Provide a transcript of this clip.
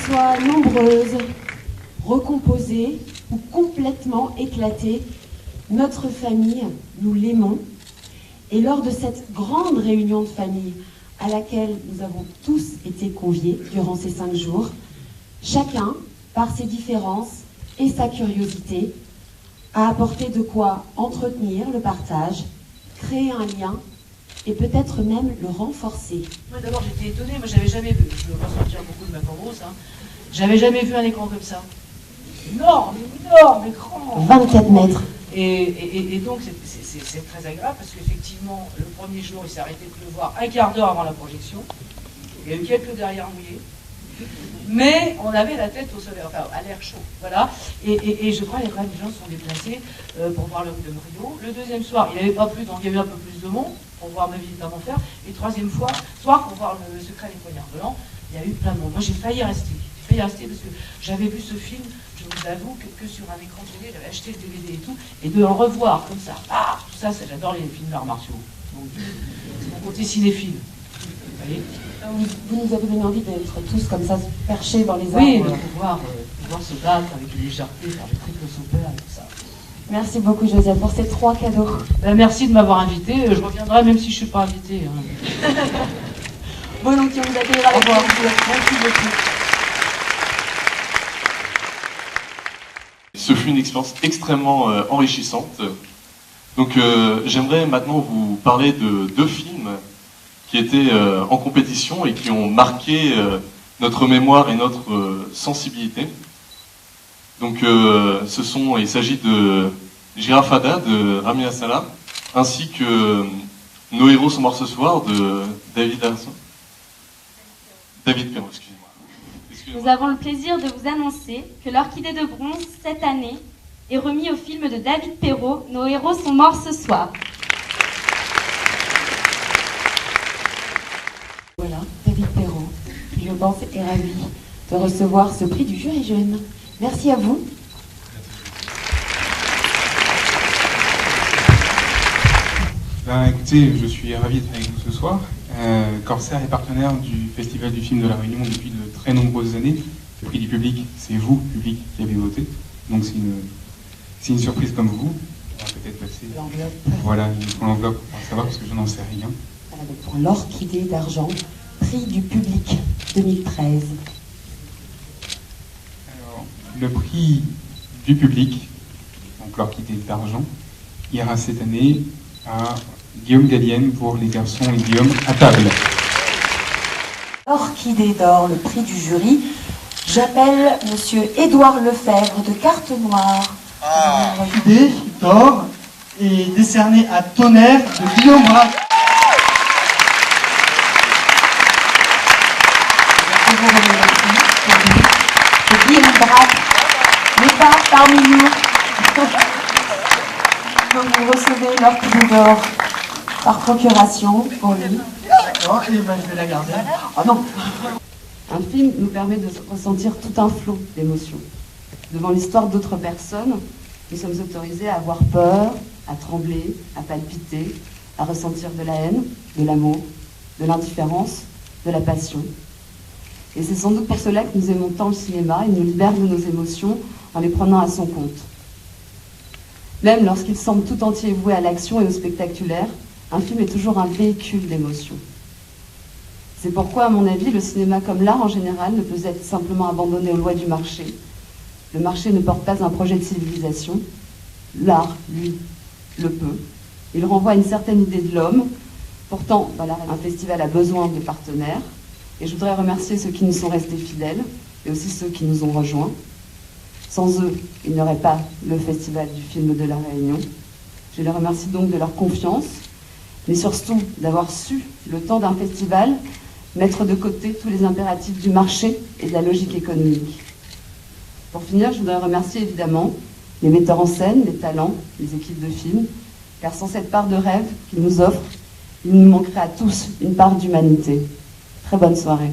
soit nombreuse, recomposée ou complètement éclatée, notre famille, nous l'aimons. Et lors de cette grande réunion de famille à laquelle nous avons tous été conviés durant ces 5 jours, chacun, par ses différences et sa curiosité, a apporté de quoi entretenir le partage, créer un lien et peut-être même le renforcer. Moi d'abord j'étais étonnée, moi j'avais jamais vu, je ne veux pas sortir beaucoup de ma cambrousse, j'avais jamais vu un écran comme ça. Énorme écran. 24 mètres. Et donc c'est très agréable parce qu'effectivement le premier jour il s'est arrêté de pleuvoir un quart d'heure avant la projection. Il y a eu quelques derrières mouillés. Mais on avait la tête au soleil, enfin à l'air chaud, voilà. Et je crois que quand même les gens se sont déplacés pour voir l'homme de Brio. Le deuxième soir, il n'avait pas plu, donc il y a eu un peu plus de monde pour voir ma vie d'enfer. Faire. Et troisième soir, pour voir le secret des poignards blancs, il y a eu plein de monde. Moi j'ai failli rester parce que j'avais vu ce film, je vous avoue, que sur un écran de télé, j'avais acheté le DVD et tout, et de le revoir comme ça, tout ça, j'adore les films d'arts martiaux. Donc, c'est mon côté cinéphile. Vous voyez ? Vous nous avez donné envie d'être tous comme ça, perchés dans les arbres. Oui, de pouvoir se battre avec une légèreté, faire des triples sauteurs et tout ça. Merci beaucoup Josiane pour ces 3 cadeaux. Merci de m'avoir invité, je reviendrai même si je ne suis pas invité. Volontiers, vous accueillera avec plaisir. Merci beaucoup. Ce fut une expérience extrêmement enrichissante. Donc j'aimerais maintenant vous parler de 2 films qui étaient en compétition et qui ont marqué notre mémoire et notre sensibilité. Donc il s'agit de Girafada de Rami Assala, ainsi que Nos héros sont morts ce soir de David Perron, excusez-moi. Nous avons le plaisir de vous annoncer que l'Orchidée de bronze, cette année, est remis au film de David Perron, Nos héros sont morts ce soir. Voilà, David Perron, qui je pense est ravi de recevoir ce prix du jury jeune. Merci à vous. Écoutez, je suis ravi d'être avec vous ce soir. Corsair est partenaire du Festival du film de La Réunion depuis de très nombreuses années. Le prix du public, c'est vous, public, qui avez voté. Donc c'est une surprise comme vous. On va peut-être passer L'enveloppe. Voilà, il faut l'enveloppe pour savoir parce que je n'en sais rien. Voilà, donc pour l'Orchidée d'argent, prix du public 2013. Alors, le prix du public, donc l'Orchidée d'argent, ira cette année à Guillaume Gallienne pour Les garçons et Guillaume à table. Orchidée d'or, le prix du jury. J'appelle monsieur Édouard Lefebvre de Carte Noire. L'Orchidée d'or est décernée à Tonnerre de Guillaume Braque. Guillaume Braque n'est pas parmi nous. Donc vous recevez l'Orchidée d'or par procuration pour lui. D'accord, et ben je vais la garder. Ah non. Un film nous permet de ressentir tout un flot d'émotions. Devant l'histoire d'autres personnes, nous sommes autorisés à avoir peur, à trembler, à palpiter, à ressentir de la haine, de l'amour, de l'indifférence, de la passion. Et c'est sans doute pour cela que nous aimons tant le cinéma. Il nous libère de nos émotions en les prenant à son compte. Même lorsqu'il semble tout entier voué à l'action et au spectaculaire, un film est toujours un véhicule d'émotions. C'est pourquoi, à mon avis, le cinéma comme l'art en général ne peut être simplement abandonné aux lois du marché. Le marché ne porte pas un projet de civilisation. L'art, lui, le peut. Il renvoie à une certaine idée de l'homme. Pourtant, voilà, un festival a besoin de partenaires. Et je voudrais remercier ceux qui nous sont restés fidèles et aussi ceux qui nous ont rejoints. Sans eux, il n'y aurait pas le Festival du film de La Réunion. Je les remercie donc de leur confiance, mais surtout d'avoir su, le temps d'un festival, mettre de côté tous les impératifs du marché et de la logique économique. Pour finir, je voudrais remercier évidemment les metteurs en scène, les talents, les équipes de films, car sans cette part de rêve qu'ils nous offrent, il nous manquerait à tous une part d'humanité. Très bonne soirée.